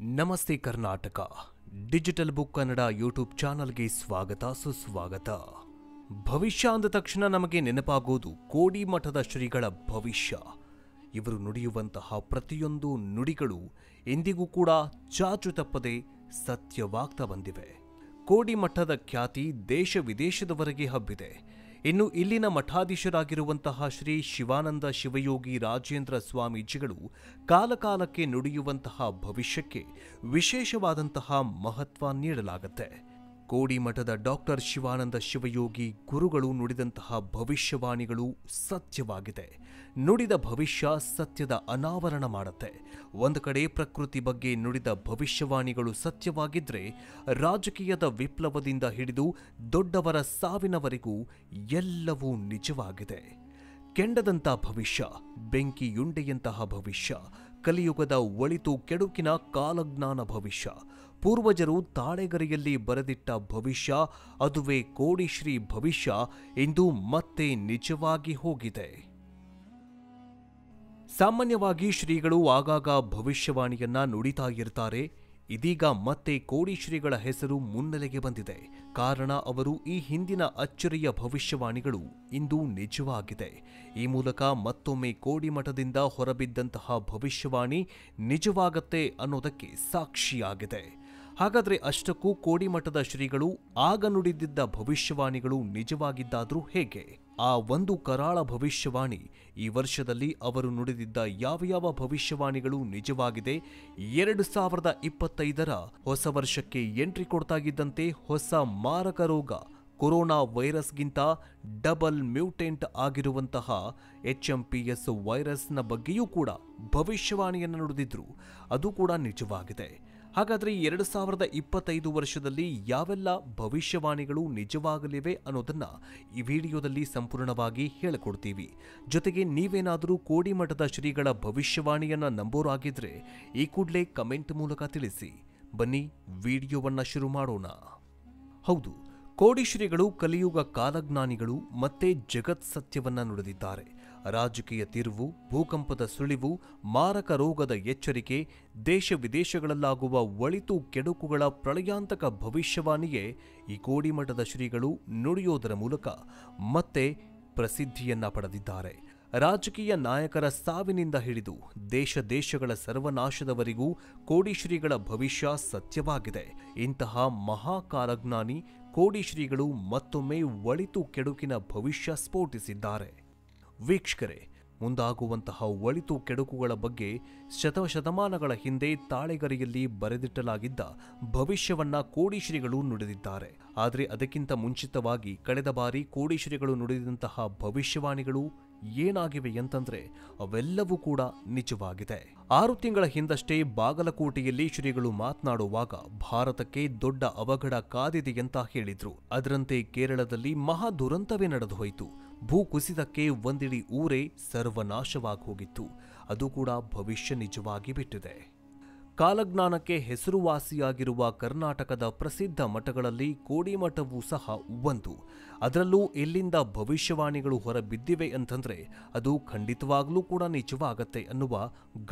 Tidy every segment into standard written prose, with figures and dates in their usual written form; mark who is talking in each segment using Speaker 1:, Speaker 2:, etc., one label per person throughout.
Speaker 1: ನಮಸ್ತೆ Karnataka digital book Kannada YouTube ಚಾನಲ್ಗೆ ಸ್ವಾಗತ ಸುಸ್ವಾಗತ. ಭವಿಷ್ಯ ಅಂದ ತಕ್ಷಣ ನಮಗೆ ನೆನಪಾಗೋದು ಕೋಡಿಮಠದ ಶ್ರೀಗಳ ಭವಿಷ್ಯ. ಇವರು ನುಡಿಯುವಂತಹ ಪ್ರತಿಯೊಂದು ನುಡಿಗಳು ಎಂದಿಗೂ ಕೂಡ ಚಾಚು ತಪ್ಪದೆ ಸತ್ಯವಾಗ್ತಾ ಬಂದಿವೆ. ಕೋಡಿಮಠದ ಖ್ಯಾತಿ ದೇಶ ವಿದೇಶದವರೆಗೆ ಹಬ್ಬಿದೆ. ಇನ್ನು ಇಲ್ಲಿನ ಮಠಾಧೀಶರಾಗಿರುವಂತಹ ಶ್ರೀ ಶಿವಾನಂದ ಶಿವಯೋಗಿ ರಾಜೇಂದ್ರ ಸ್ವಾಮೀಜಿಗಳು ಕಾಲಕಾಲಕ್ಕೆ ನುಡಿಯುವಂತಹ ಭವಿಷ್ಯಕ್ಕೆ ವಿಶೇಷವಾದಂತಹ ಮಹತ್ವ ನೀಡಲಾಗುತ್ತೆ. ಕೋಡಿಮಠದ ಡಾಕ್ಟರ್ ಶಿವಾನಂದ ಶಿವಯೋಗಿ ಗುರುಗಳು ನುಡಿದಂತಹ ಭವಿಷ್ಯವಾಣಿಗಳು ಸತ್ಯವಾಗಿದೆ. ನುಡಿದ ಭವಿಷ್ಯ ಸತ್ಯದ ಅನಾವರಣ ಮಾಡುತ್ತೆ. ಒಂದು ಕಡೆ ಪ್ರಕೃತಿ ಬಗ್ಗೆ ನುಡಿದ ಭವಿಷ್ಯವಾಣಿಗಳು ಸತ್ಯವಾಗಿದ್ರೆ, ರಾಜಕೀಯದ ವಿಪ್ಲವದಿಂದ ಹಿಡಿದು ದೊಡ್ಡವರ ಸಾವಿನವರೆಗೂ ಎಲ್ಲವೂ ನಿಜವಾಗಿದೆ. ಕೆಂಡದಂಥ ಭವಿಷ್ಯ, ಬೆಂಕಿಯುಂಡೆಯಂತಹ ಭವಿಷ್ಯ, ಕಲಿಯುಗದ ಒಳಿತು ಕೆಡುಕಿನ ಕಾಲಜ್ಞಾನ ಭವಿಷ್ಯ, ಪೂರ್ವಜರು ತಾಳೆಗರಿಯಲ್ಲಿ ಬರೆದಿಟ್ಟ ಭವಿಷ್ಯ, ಅದುವೇ ಕೋಡಿಶ್ರೀ ಭವಿಷ್ಯ ಇಂದು ಮತ್ತೆ ನಿಜವಾಗಿ ಹೋಗಿದೆ. ಸಾಮಾನ್ಯವಾಗಿ ಶ್ರೀಗಳು ಆಗಾಗ ಭವಿಷ್ಯವಾಣಿಯನ್ನ ನುಡಿತಾ ಇರ್ತಾರೆ. ಇದೀಗ ಮತ್ತೆ ಕೋಡಿಶ್ರೀಗಳ ಹೆಸರು ಮುನ್ನೆಲೆಗೆ ಬಂದಿದೆ. ಕಾರಣ ಅವರು ಈ ಹಿಂದಿನ ಅಚ್ಚರಿಯ ಭವಿಷ್ಯವಾಣಿಗಳು ಇಂದು ನಿಜವಾಗಿದೆ. ಈ ಮೂಲಕ ಮತ್ತೊಮ್ಮೆ ಕೋಡಿಮಠದಿಂದ ಹೊರಬಿದ್ದಂತಹ ಭವಿಷ್ಯವಾಣಿ ನಿಜವಾಗತ್ತೆ ಅನ್ನೋದಕ್ಕೆ ಸಾಕ್ಷಿಯಾಗಿದೆ. ಹಾಗಾದ್ರೆ ಅಷ್ಟಕ್ಕೂ ಕೋಡಿಮಠದ ಶ್ರೀಗಳು ಆಗ ನುಡಿದಿದ್ದ ಭವಿಷ್ಯವಾಣಿಗಳು ನಿಜವಾಗಿದ್ದಾದ್ರೂ ಹೇಗೆ? ಆ ಒಂದು ಕರಾಳ ಭವಿಷ್ಯವಾಣಿ ಈ ವರ್ಷದಲ್ಲಿ ಅವರು ನುಡಿದಿದ್ದ ಯಾವ ಭವಿಷ್ಯವಾಣಿಗಳು ನಿಜವಾಗಿದೆ? 2025ರ ಹೊಸ ವರ್ಷಕ್ಕೆ ಎಂಟ್ರಿ ಕೊಡ್ತಾ ಇದ್ದಂತೆ ಹೊಸ ಮಾರಕ ರೋಗ ಕೊರೋನಾ ವೈರಸ್ಗಿಂತ ಡಬಲ್ ಮ್ಯೂಟೆಂಟ್ ಆಗಿರುವಂತಹ HMPS ವೈರಸ್ನ ಬಗ್ಗೆಯೂ ಕೂಡ ಭವಿಷ್ಯವಾಣಿಯನ್ನು ನುಡಿದಿದ್ರು. ಅದು ಕೂಡ ನಿಜವಾಗಿದೆ. ಹಾಗಾದರೆ 2025 ವರ್ಷದಲ್ಲಿ ಯಾವೆಲ್ಲ ಭವಿಷ್ಯವಾಣಿಗಳು ನಿಜವಾಗಲಿವೆ ಅನ್ನೋದನ್ನ ಈ ವಿಡಿಯೋದಲ್ಲಿ ಸಂಪೂರ್ಣವಾಗಿ ಹೇಳಿಕೊಡ್ತೀವಿ. ಜೊತೆಗೆ ನೀವೇನಾದರೂ ಕೋಡಿಮಠದ ಶ್ರೀಗಳ ಭವಿಷ್ಯವಾಣಿಯನ್ನ ನಂಬೋರಾಗಿದ್ರೆ ಈ ಕೂಡಲೇ ಕಮೆಂಟ್ ಮೂಲಕ ತಿಳಿಸಿ. ಬನ್ನಿ ವಿಡಿಯೋವನ್ನ ಶುರು ಮಾಡೋಣ. ಹೌದು, ಕೋಡಿಶ್ರೀಗಳು ಕಲಿಯುಗ ಕಾಲಜ್ಞಾನಿಗಳು ಮತ್ತೆ ಜಗತ್ ಸತ್ಯವನ್ನ ನುಡಿದಿದ್ದಾರೆ. ರಾಜಕೀಯ ತಿರುವು, ಭೂಕಂಪದ ಸುಳಿವು, ಮಾರಕ ರೋಗದ ಎಚ್ಚರಿಕೆ, ದೇಶ ವಿದೇಶಗಳಲ್ಲಾಗುವ ಒಳಿತು ಕೆಡುಕುಗಳ ಪ್ರಳಯಾಂತಕ ಭವಿಷ್ಯವಾಣಿಯೇ ಈ ಕೋಡಿಮಠದ ಶ್ರೀಗಳು ನುಡಿಯೋದರ ಮೂಲಕ ಮತ್ತೆ ಪ್ರಸಿದ್ಧಿಯನ್ನ ಪಡೆದಿದ್ದಾರೆ. ರಾಜಕೀಯ ನಾಯಕರ ಸಾವಿನಿಂದ ಹಿಡಿದು ದೇಶಗಳ ಸರ್ವನಾಶದವರೆಗೂ ಕೋಡಿಶ್ರೀಗಳ ಭವಿಷ್ಯ ಸತ್ಯವಾಗಿದೆ. ಇಂತಹ ಮಹಾಕಾಲಜ್ಞಾನಿ ಕೋಡಿಶ್ರೀಗಳು ಮತ್ತೊಮ್ಮೆ ಒಳಿತು ಕೆಡುಕಿನ ಭವಿಷ್ಯ ಸ್ಫೋಟಿಸಿದ್ದಾರೆ. ವೀಕ್ಷಕರೇ, ಮುಂದಾಗುವಂತಹ ಒಳಿತು ಕೆಡುಕುಗಳ ಬಗ್ಗೆ ಶತಮಾನಗಳ ಹಿಂದೆ ತಾಳೆಗರಿಯಲ್ಲಿ ಬರೆದಿಟ್ಟಲಾಗಿದ್ದ ಭವಿಷ್ಯವನ್ನ ಕೋಡಿಶ್ರೀಗಳು ನುಡಿದಿದ್ದಾರೆ. ಆದರೆ ಅದಕ್ಕಿಂತ ಮುಂಚಿತವಾಗಿ ಕಳೆದ ಬಾರಿ ಕೋಡಿಶ್ರೀಗಳು ನುಡಿದಂತಹ ಭವಿಷ್ಯವಾಣಿಗಳು ಏನಾಗಿವೆ ಅಂತಂದ್ರೆ ಅವೆಲ್ಲವೂ ಕೂಡ ನಿಜವಾಗಿದೆ. 6 ತಿಂಗಳ ಹಿಂದಷ್ಟೇ ಬಾಗಲಕೋಟೆಯಲ್ಲಿ ಶ್ರೀಗಳು ಮಾತನಾಡುವಾಗ ಭಾರತಕ್ಕೆ ದೊಡ್ಡ ಅವಘಡ ಕಾದಿದೆ ಅಂತ ಹೇಳಿದ್ರು. ಅದರಂತೆ ಕೇರಳದಲ್ಲಿ ಮಹಾ ದುರಂತವೇ ನಡೆದು ಹೋಯಿತು. ಭೂ ಕುಸಿತಕ್ಕೆ ಒಂದಿಡೀ ಊರೇ ಸರ್ವನಾಶವಾಗಿ ಹೋಗಿತ್ತು. ಅದು ಕೂಡ ಭವಿಷ್ಯ ನಿಜವಾಗಿ ಬಿಟ್ಟಿದೆ. ಕಾಲಜ್ಞಾನಕ್ಕೆ ಹೆಸರುವಾಸಿಯಾಗಿರುವ ಕರ್ನಾಟಕದ ಪ್ರಸಿದ್ಧ ಮಠಗಳಲ್ಲಿ ಕೋಡಿಮಠವೂ ಸಹ ಒಂದು. ಅದರಲ್ಲೂ ಎಲ್ಲಿಂದ ಭವಿಷ್ಯವಾಣಿಗಳು ಹೊರಬಿದ್ದಿವೆ ಅಂತಂದ್ರೆ ಅದು ಖಂಡಿತವಾಗ್ಲೂ ಕೂಡ ನಿಜವಾಗತ್ತೆ ಅನ್ನುವ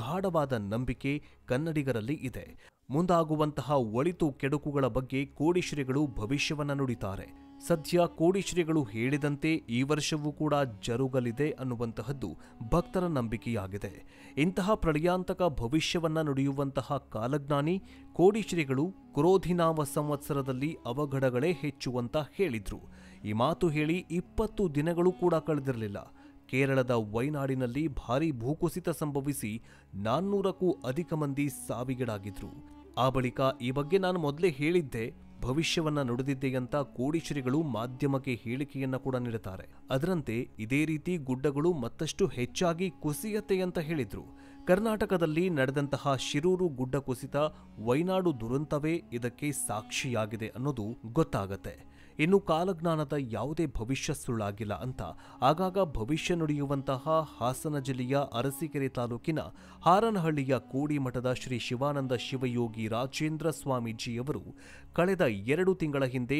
Speaker 1: ಗಾಢವಾದ ನಂಬಿಕೆ ಕನ್ನಡಿಗರಲ್ಲಿ ಇದೆ. ಮುಂದಾಗುವಂತಹ ಒಳಿತು ಕೆಡುಕುಗಳ ಬಗ್ಗೆ ಕೋಡಿಶ್ರೀಗಳು ಭವಿಷ್ಯವನ್ನ ನುಡಿತಾರೆ. ಸದ್ಯ ಕೋಡಿಶ್ರೀಗಳು ಹೇಳಿದಂತೆ ಈ ವರ್ಷವೂ ಕೂಡ ಜರುಗಲಿದೆ ಅನ್ನುವಂತಹದ್ದು ಭಕ್ತರ ನಂಬಿಕೆಯಾಗಿದೆ. ಇಂತಹ ಪ್ರಳಯಾಂತಕ ಭವಿಷ್ಯವನ್ನ ನುಡಿಯುವಂತಹ ಕಾಲಜ್ಞಾನಿ ಕೋಡಿಶ್ರೀಗಳು ಕ್ರೋಧಿನಾಮ ಸಂವತ್ಸರದಲ್ಲಿ ಅವಘಡಗಳೇ ಹೆಚ್ಚುವಂತ ಹೇಳಿದ್ರು. ಈ ಮಾತು ಹೇಳಿ 20 ದಿನಗಳು ಕೂಡ ಕಳೆದಿರಲಿಲ್ಲ. ಕೇರಳದ ವೈನಾಡಿನಲ್ಲಿ ಭಾರೀ ಭೂಕುಸಿತ ಸಂಭವಿಸಿ 400ಕ್ಕೂ ಅಧಿಕ ಮಂದಿ ಸಾವಿಗೀಡಾಗಿದ್ರು. ಆ ಬಳಿಕ ಈ ಬಗ್ಗೆ ನಾನು ಮೊದಲೇ ಹೇಳಿದ್ದೆ, ಭವಿಷ್ಯವನ್ನ ನುಡಿದಿದ್ದೆ ಅಂತ ಕೋಡಿಶ್ರೀಗಳು ಮಾಧ್ಯಮಕ್ಕೆ ಹೇಳಿಕೆಯನ್ನ ಕೂಡ ನೀಡುತ್ತಾರೆ. ಅದರಂತೆ ಇದೇ ರೀತಿ ಗುಡ್ಡಗಳು ಮತ್ತಷ್ಟು ಹೆಚ್ಚಾಗಿ ಕುಸಿಯತ್ತೆ ಅಂತ ಹೇಳಿದ್ರು. ಕರ್ನಾಟಕದಲ್ಲಿ ನಡೆದಂತಹ ಶಿರೂರು ಗುಡ್ಡ ಕುಸಿತ, ವೈನಾಡು ದುರಂತವೇ ಇದಕ್ಕೆ ಸಾಕ್ಷಿಯಾಗಿದೆ ಅನ್ನೋದು ಗೊತ್ತಾಗತ್ತೆ. ಇನ್ನು ಕಾಲಜ್ಞಾನದ ಯಾವುದೇ ಭವಿಷ್ಯ ಸುಳ್ಳಾಗಿಲ್ಲ ಅಂತ ಆಗಾಗ ಭವಿಷ್ಯ ನುಡಿಯುವಂತಹ ಹಾಸನ ಜಿಲ್ಲೆಯ ಅರಸೀಕೆರೆ ತಾಲೂಕಿನ ಹಾರನಹಳ್ಳಿಯ ಕೋಡಿಮಠದ ಶ್ರೀ ಶಿವಾನಂದ ಶಿವಯೋಗಿ ರಾಜೇಂದ್ರ ಸ್ವಾಮೀಜಿಯವರು ಕಳೆದ 2 ತಿಂಗಳ ಹಿಂದೆ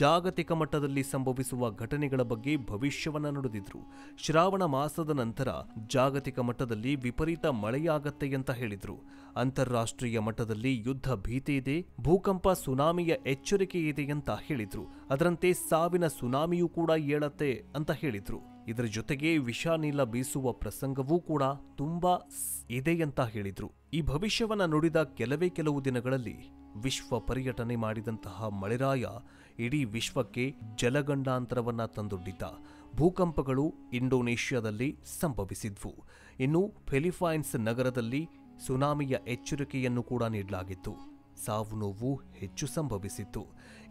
Speaker 1: ಜಾಗತಿಕ ಮಟ್ಟದಲ್ಲಿ ಸಂಭವಿಸುವ ಘಟನೆಗಳ ಬಗ್ಗೆ ಭವಿಷ್ಯವನ್ನ ನುಡಿದಿದ್ರು. ಶ್ರಾವಣ ಮಾಸದ ನಂತರ ಜಾಗತಿಕ ಮಟ್ಟದಲ್ಲಿ ವಿಪರೀತ ಮಳೆಯಾಗತ್ತೆ ಅಂತ ಹೇಳಿದ್ರು. ಅಂತಾರಾಷ್ಟ್ರೀಯ ಮಟ್ಟದಲ್ಲಿ ಯುದ್ಧ ಭೀತಿ ಇದೆ, ಭೂಕಂಪ ಸುನಾಮಿಯ ಎಚ್ಚರಿಕೆ ಇದೆ ಅಂತ ಹೇಳಿದ್ರು. ಅದರಂತೆ ಸಾವಿನ ಸುನಾಮಿಯೂ ಕೂಡ ಏಳತ್ತೆ ಅಂತ ಹೇಳಿದ್ರು. ಇದರ ಜೊತೆಗೆ ವಿಷಾನಿಲ ಬೀಸುವ ಪ್ರಸಂಗವೂ ಕೂಡ ತುಂಬಾ ಇದೆ ಅಂತ ಹೇಳಿದ್ರು. ಈ ಭವಿಷ್ಯವನ್ನ ನುಡಿದ ಕೆಲವು ದಿನಗಳಲ್ಲಿ ವಿಶ್ವ ಪರ್ಯಟನೆ ಮಾಡಿದಂತಹ ಮಳೆರಾಯ ಇಡೀ ವಿಶ್ವಕ್ಕೆ ಜಲಗಂಡಾಂತರವನ್ನ ತಂದೊಡ್ಡಿದ್ದ. ಭೂಕಂಪಗಳು ಇಂಡೋನೇಷ್ಯಾದಲ್ಲಿ ಸಂಭವಿಸಿದ್ವು. ಇನ್ನು ಫಿಲಿಪೈನ್ಸ್ ನಗರದಲ್ಲಿ ಸುನಾಮಿಯ ಎಚ್ಚರಿಕೆಯನ್ನು ಕೂಡ ನೀಡಲಾಗಿತ್ತು. ಸಾವು ನೋವು ಹೆಚ್ಚು ಸಂಭವಿಸಿತ್ತು.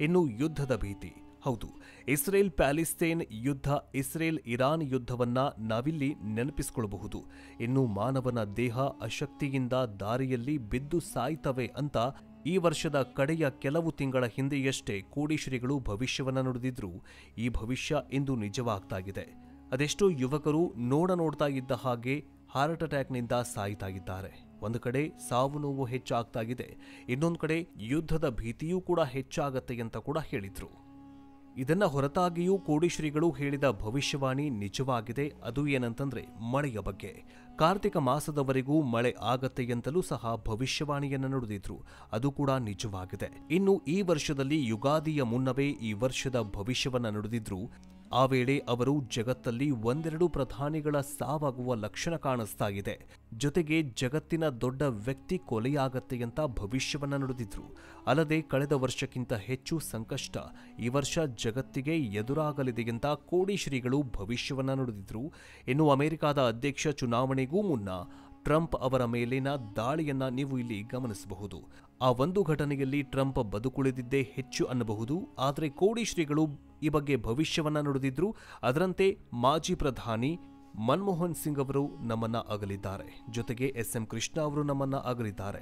Speaker 1: ಇನ್ನು ಯುದ್ಧದ ಭೀತಿ, ಹೌದು, ಇಸ್ರೇಲ್ ಪ್ಯಾಲಿಸ್ತೇನ್ ಯುದ್ಧ, ಇಸ್ರೇಲ್ ಇರಾನ್ ಯುದ್ಧವನ್ನ ನಾವಿಲ್ಲಿ ನೆನಪಿಸಿಕೊಳ್ಳಬಹುದು. ಇನ್ನು ಮಾನವನ ದೇಹ ಅಶಕ್ತಿಯಿಂದ ದಾರಿಯಲ್ಲಿ ಬಿದ್ದು ಸಾಯ್ತವೆ ಅಂತ ಈ ವರ್ಷದ ಕಡೆಯ ಕೆಲವು ತಿಂಗಳ ಹಿಂದೆಯಷ್ಟೇ ಕೋಡಿಶ್ರೀಗಳು ಭವಿಷ್ಯವನ್ನ ನುಡಿದಿದ್ರು. ಈ ಭವಿಷ್ಯ ಇಂದು ನಿಜವಾಗ್ತಾ ಇದೆ. ಅದೆಷ್ಟೋ ಯುವಕರು ನೋಡ್ತಾ ಇದ್ದ ಹಾಗೆ ಹಾರ್ಟ್ ಅಟ್ಯಾಕ್ನಿಂದ ಸಾಯ್ತಾ ಇದ್ದಾರೆ. ಒಂದು ಕಡೆ ಸಾವು ನೋವು ಹೆಚ್ಚಾಗ್ತಾ ಇದೆ, ಇನ್ನೊಂದು ಕಡೆ ಯುದ್ಧದ ಭೀತಿಯೂ ಕೂಡ ಹೆಚ್ಚಾಗತ್ತೆ ಅಂತ ಕೂಡ ಹೇಳಿದ್ರು. ಇದನ್ನ ಹೊರತಾಗಿಯೂ ಕೋಡಿಶ್ರೀಗಳು ಹೇಳಿದ ಭವಿಷ್ಯವಾಣಿ ನಿಜವಾಗಿದೆ. ಅದು ಏನಂತಂದ್ರೆ ಮಳೆಯ ಬಗ್ಗೆ. ಕಾರ್ತಿಕ ಮಾಸದವರೆಗೂ ಮಳೆ ಆಗತ್ತೆ ಎಂತಲೂ ಸಹ ಭವಿಷ್ಯವಾಣಿಯನ್ನು ನುಡಿದಿದ್ರು. ಅದು ಕೂಡ ನಿಜವಾಗಿದೆ. ಇನ್ನು ಈ ವರ್ಷದಲ್ಲಿ ಯುಗಾದಿಯ ಮುನ್ನವೇ ಈ ವರ್ಷದ ಭವಿಷ್ಯವನ್ನ ನುಡಿದಿದ್ರು. ಆ ವೇಳೆ ಅವರು ಜಗತ್ತಲ್ಲಿ ಒಂದೆರಡು ಪ್ರಧಾನಿಗಳ ಸಾವಾಗುವ ಲಕ್ಷಣ ಕಾಣಿಸ್ತಾ ಇದೆ, ಜೊತೆಗೆ ಜಗತ್ತಿನ ದೊಡ್ಡ ವ್ಯಕ್ತಿ ಕೊಲೆಯಾಗತ್ತೆ ಅಂತ ಭವಿಷ್ಯವನ್ನ ನುಡಿದಿದ್ರು. ಅಲ್ಲದೆ ಕಳೆದ ವರ್ಷಕ್ಕಿಂತ ಹೆಚ್ಚು ಸಂಕಷ್ಟ ಈ ವರ್ಷ ಜಗತ್ತಿಗೆ ಎದುರಾಗಲಿದೆ ಅಂತ ಕೋಡಿಶ್ರೀಗಳು ಭವಿಷ್ಯವನ್ನ ನುಡಿದಿದ್ರು. ಇನ್ನು ಅಮೆರಿಕದ ಅಧ್ಯಕ್ಷ ಚುನಾವಣೆಗೂ ಮುನ್ನ ಟ್ರಂಪ್ ಅವರ ಮೇಲಿನ ದಾಳಿಯನ್ನ ನೀವು ಇಲ್ಲಿ ಗಮನಿಸಬಹುದು. ಆ ಒಂದು ಘಟನೆಯಲ್ಲಿ ಟ್ರಂಪ್ ಬದುಕುಳಿದಿದ್ದೇ ಹೆಚ್ಚು ಅನ್ನಬಹುದು. ಆದರೆ ಕೋಡಿಶ್ರೀಗಳು ಈ ಬಗ್ಗೆ ಭವಿಷ್ಯವನ್ನ ನುಡಿದಿದ್ರು. ಅದರಂತೆ ಮಾಜಿ ಪ್ರಧಾನಿ ಮನಮೋಹನ್ ಸಿಂಗ್ ಅವರು ನಮ್ಮನ್ನ ಅಗಲಿದ್ದಾರೆ, ಜೊತೆಗೆ ಎಸ್.ಎಂ. ಕೃಷ್ಣ ಅವರು ನಮ್ಮನ್ನ ಅಗಲಿದ್ದಾರೆ.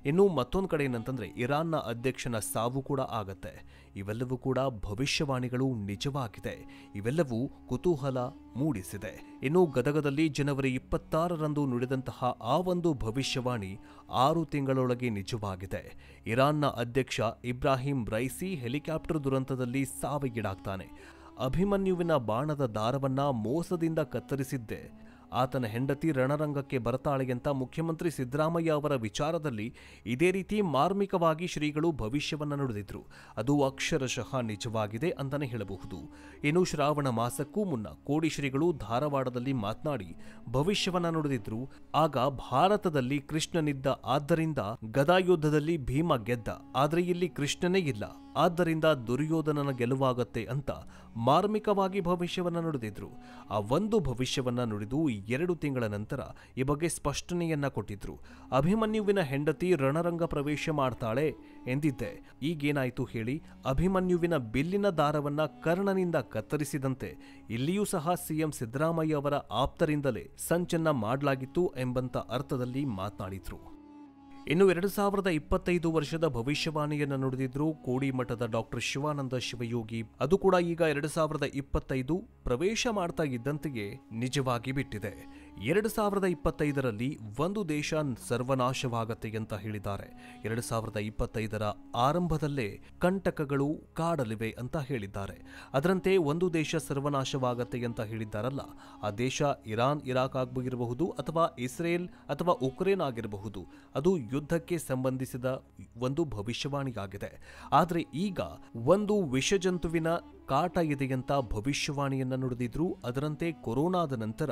Speaker 1: ಇನ್ನು ಮತ್ತೊಂದು ಕಡೆ ಏನಂತಂದ್ರೆ ಇರಾನ್ನ ಅಧ್ಯಕ್ಷನ ಸಾವು ಕೂಡ ಆಗತ್ತೆ. ಇವೆಲ್ಲವೂ ಕೂಡ ಭವಿಷ್ಯವಾಣಿಗಳು ನಿಜವಾಗಿದೆ. ಇವೆಲ್ಲವೂ ಕುತೂಹಲ ಮೂಡಿಸಿದೆ. ಇನ್ನು ಗದಗದಲ್ಲಿ ಜನವರಿ 26ರಂದು ನುಡಿದಂತಹ ಆ ಒಂದು ಭವಿಷ್ಯವಾಣಿ 6 ತಿಂಗಳೊಳಗೆ ನಿಜವಾಗಿದೆ. ಇರಾನ್ನ ಅಧ್ಯಕ್ಷ ಇಬ್ರಾಹಿಂ ರೈಸಿ ಹೆಲಿಕಾಪ್ಟರ್ ದುರಂತದಲ್ಲಿ ಸಾವಿಗೀಡಾಗ್ತಾನೆ. ಅಭಿಮನ್ಯುವಿನ ಬಾಣದ ದಾರವನ್ನ ಮೋಸದಿಂದ ಕತ್ತರಿಸಿದ್ದೆ ಆತನ ಹೆಂಡತಿ ರಣರಂಗಕ್ಕೆ ಬರ್ತಾಳೆ ಅಂತ ಮುಖ್ಯಮಂತ್ರಿ ಸಿದ್ದರಾಮಯ್ಯ ಅವರ ವಿಚಾರದಲ್ಲಿ ಇದೇ ರೀತಿ ಮಾರ್ಮಿಕವಾಗಿ ಶ್ರೀಗಳು ಭವಿಷ್ಯವನ್ನ ನುಡಿದಿದ್ರು. ಅದು ಅಕ್ಷರಶಃ ನಿಜವಾಗಿದೆ ಅಂತಾನೆ ಹೇಳಬಹುದು. ಇನ್ನು ಶ್ರಾವಣ ಮಾಸಕ್ಕೂ ಮುನ್ನ ಕೋಡಿಶ್ರೀಗಳು ಧಾರವಾಡದಲ್ಲಿ ಮಾತನಾಡಿ ಭವಿಷ್ಯವನ್ನ ನುಡಿದಿದ್ರು. ಆಗ ಭಾರತದಲ್ಲಿ ಕೃಷ್ಣನಿದ್ದ, ಆದ್ದರಿಂದ ಗದಾಯುದ್ಧದಲ್ಲಿ ಭೀಮ ಗೆದ್ದ, ಆದ್ರೆ ಇಲ್ಲಿ ಕೃಷ್ಣನೇ ಇಲ್ಲ, ಆದ್ದರಿಂದ ದುರ್ಯೋಧನನ ಗೆಲುವಾಗತ್ತೆ ಅಂತ ಮಾರ್ಮಿಕವಾಗಿ ಭವಿಷ್ಯವನ್ನ ನುಡಿದಿದ್ರು. ಆ ಒಂದು ಭವಿಷ್ಯವನ್ನ ನುಡಿದು 2 ತಿಂಗಳ ನಂತರ ಈ ಬಗ್ಗೆ ಸ್ಪಷ್ಟನೆಯನ್ನ ಕೊಟ್ಟಿದ್ರು. ಅಭಿಮನ್ಯುವಿನ ಹೆಂಡತಿ ರಣರಂಗ ಪ್ರವೇಶ ಮಾಡ್ತಾಳೆ ಎಂದಿದ್ದೆ. ಈಗೇನಾಯ್ತು ಹೇಳಿ? ಅಭಿಮನ್ಯುವಿನ ಬಿಲ್ಲಿನ ದಾರವನ್ನ ಕರ್ಣನಿಂದ ಕತ್ತರಿಸಿದಂತೆ ಇಲ್ಲಿಯೂ ಸಹ ಸಿಎಂ ಸಿದ್ದರಾಮಯ್ಯ ಅವರ ಆಪ್ತರಿಂದಲೇ ಸಂಚನ್ನ ಮಾಡಲಾಗಿತ್ತು ಎಂಬಂತ ಅರ್ಥದಲ್ಲಿ ಮಾತನಾಡಿದ್ರು. ಇನ್ನು 2025 ವರ್ಷದ ಭವಿಷ್ಯವಾಣಿಯನ್ನು ನುಡಿದಿದ್ರು ಕೋಡಿಮಠದ ಡಾಕ್ಟರ್ ಶಿವಾನಂದ ಶಿವಯೋಗಿ. ಅದು ಕೂಡ ಈಗ 2025 ಪ್ರವೇಶ ಮಾಡ್ತಾ ಇದ್ದಂತೆಯೇ ನಿಜವಾಗಿ ಬಿಟ್ಟಿದೆ. 2025ರಲ್ಲಿ ಒಂದು ದೇಶ ಸರ್ವನಾಶವಾಗತ್ತೆ ಅಂತ ಹೇಳಿದ್ದಾರೆ. 2025ರ ಆರಂಭದಲ್ಲೇ ಕಂಟಕಗಳು ಕಾಡಲಿವೆ ಅಂತ ಹೇಳಿದ್ದಾರೆ. ಅದರಂತೆ ಒಂದು ದೇಶ ಸರ್ವನಾಶವಾಗತ್ತೆ ಅಂತ ಹೇಳಿದ್ದಾರಲ್ಲ, ಆ ದೇಶ ಇರಾನ್, ಇರಾಕ್ ಆಗಿರಬಹುದು, ಅಥವಾ ಇಸ್ರೇಲ್ ಅಥವಾ ಉಕ್ರೇನ್ ಆಗಿರಬಹುದು. ಅದು ಯುದ್ಧಕ್ಕೆ ಸಂಬಂಧಿಸಿದ ಒಂದು ಭವಿಷ್ಯವಾಣಿಯಾಗಿದೆ. ಆದರೆ ಈಗ ಒಂದು ವಿಷಜಂತುವಿನ ಕಾಟ ಇದೆಯಂತ ಭವಿಷ್ಯವಾಣಿಯನ್ನ ನುಡಿದಿದ್ರು. ಅದರಂತೆ ಕೊರೋನಾದ ನಂತರ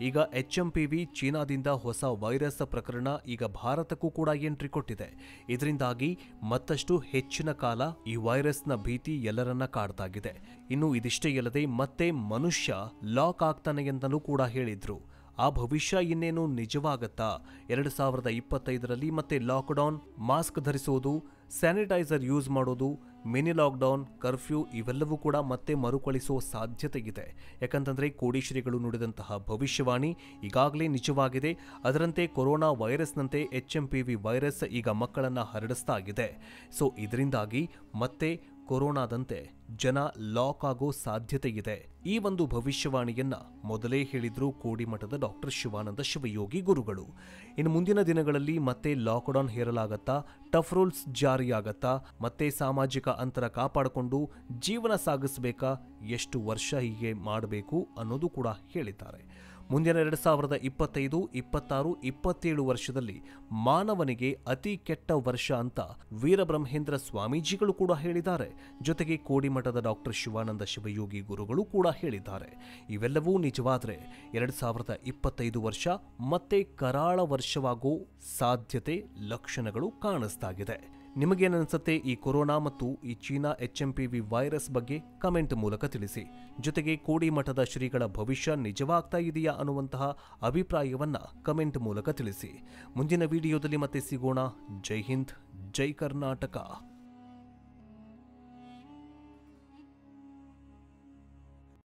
Speaker 1: ಈಗ HMPV ಚೀನಾದಿಂದ ಹೊಸ ವೈರಸ್ ಪ್ರಕರಣ ಈಗ ಭಾರತಕ್ಕೂ ಕೂಡ ಎಂಟ್ರಿ ಕೊಟ್ಟಿದೆ. ಇದರಿಂದಾಗಿ ಮತ್ತಷ್ಟು ಹೆಚ್ಚಿನ ಕಾಲ ಈ ವೈರಸ್ನ ಭೀತಿ ಎಲ್ಲರನ್ನ ಕಾಡ್ತಾಗಿದೆ. ಇನ್ನು ಇದಿಷ್ಟೇ ಅಲ್ಲದೆ ಮತ್ತೆ ಮನುಷ್ಯ ಲಾಕ್ ಆಗ್ತಾನೆ ಎಂತಲೂ ಕೂಡ ಹೇಳಿದ್ರು. ಆ ಭವಿಷ್ಯ ಇನ್ನೇನು ನಿಜವಾಗತ್ತಾ? 2025ರಲ್ಲಿ ಮತ್ತೆ ಲಾಕ್ಡೌನ್, ಮಾಸ್ಕ್ ಧರಿಸೋದು, ಸ್ಯಾನಿಟೈಸರ್ ಯೂಸ್ ಮಾಡೋದು, ಮಿನಿ ಲಾಕ್ಡೌನ್, ಕರ್ಫ್ಯೂ ಇವೆಲ್ಲವೂ ಕೂಡ ಮತ್ತೆ ಮರುಕಳಿಸುವ ಸಾಧ್ಯತೆ ಇದೆ. ಯಾಕಂತಂದ್ರೆ ಕೋಡಿಶ್ರೀಗಳು ನುಡಿದಂತಹ ಭವಿಷ್ಯವಾಣಿ ಈಗಾಗಲೇ ನಿಜವಾಗಿದೆ. ಅದರಂತೆ ಕೊರೋನಾ ವೈರಸ್ನಂತೆ HMPV ವೈರಸ್ ಈಗ ಮಕ್ಕಳನ್ನ ಹರಡಿಸ್ತಾ ಇದೆ. ಸೊ ಇದರಿಂದಾಗಿ ಮತ್ತೆ ಕೊರೋನಾದಂತೆ ಜನ ಲಾಕ್ ಆಗೋ ಸಾಧ್ಯತೆ ಇದೆ. ಈ ಒಂದು ಭವಿಷ್ಯವಾಣಿಯನ್ನ ಮೊದಲೇ ಹೇಳಿದ್ರು ಕೋಡಿಮಠದ ಡಾಕ್ಟರ್ ಶಿವಾನಂದ ಶಿವಯೋಗಿ ಗುರುಗಳು. ಇನ್ನು ಮುಂದಿನ ದಿನಗಳಲ್ಲಿ ಮತ್ತೆ ಲಾಕ್ಡೌನ್ ಹೇರಲಾಗತ್ತಾ, ಟಫ್ ರೂಲ್ಸ್ ಜಾರಿಯಾಗತ್ತಾ, ಮತ್ತೆ ಸಾಮಾಜಿಕ ಅಂತರ ಕಾಪಾಡಿಕೊಂಡು ಜೀವನ ಸಾಗಿಸಬೇಕಾ, ಎಷ್ಟು ವರ್ಷ ಹೀಗೆ ಮಾಡಬೇಕು ಅನ್ನೋದು ಕೂಡ ಹೇಳಿದ್ದಾರೆ. ಮುಂದಿನ 2025, 26, 27 ವರ್ಷದಲ್ಲಿ ಮಾನವನಿಗೆ ಅತಿ ಕೆಟ್ಟ ವರ್ಷ ಅಂತ ವೀರಬ್ರಹ್ಮೇಂದ್ರ ಸ್ವಾಮೀಜಿಗಳು ಕೂಡ ಹೇಳಿದ್ದಾರೆ. ಜೊತೆಗೆ ಕೋಡಿಮಠದ ಡಾಕ್ಟರ್ ಶಿವಾನಂದ ಶಿವಯೋಗಿ ಗುರುಗಳು ಕೂಡ ಹೇಳಿದ್ದಾರೆ. ಇವೆಲ್ಲವೂ ನಿಜವಾದರೆ 2025 ವರ್ಷ ಮತ್ತೆ ಕರಾಳ ವರ್ಷವಾಗೋ ಸಾಧ್ಯತೆ ಲಕ್ಷಣಗಳು ಕಾಣಿಸ್ತಾಗಿದೆ. ನಿಮಗೇನನ್ಸುತ್ತೆ ಈ ಕೊರೋನಾ ಮತ್ತು ಈ ಚೀನಾ HMPV ವೈರಸ್ ಬಗ್ಗೆ ಕಮೆಂಟ್ ಮೂಲಕ ತಿಳಿಸಿ. ಜೊತೆಗೆ ಕೋಡಿಮಠದ ಶ್ರೀಗಳ ಭವಿಷ್ಯ ನಿಜವಾಗ್ತಾ ಇದೆಯಾ ಅನ್ನುವಂತಹ ಅಭಿಪ್ರಾಯವನ್ನ ಕಮೆಂಟ್ ಮೂಲಕ ತಿಳಿಸಿ. ಮುಂದಿನ ವಿಡಿಯೋದಲ್ಲಿ ಮತ್ತೆ ಸಿಗೋಣ. ಜೈ ಹಿಂದ್, ಜೈ ಕರ್ನಾಟಕ.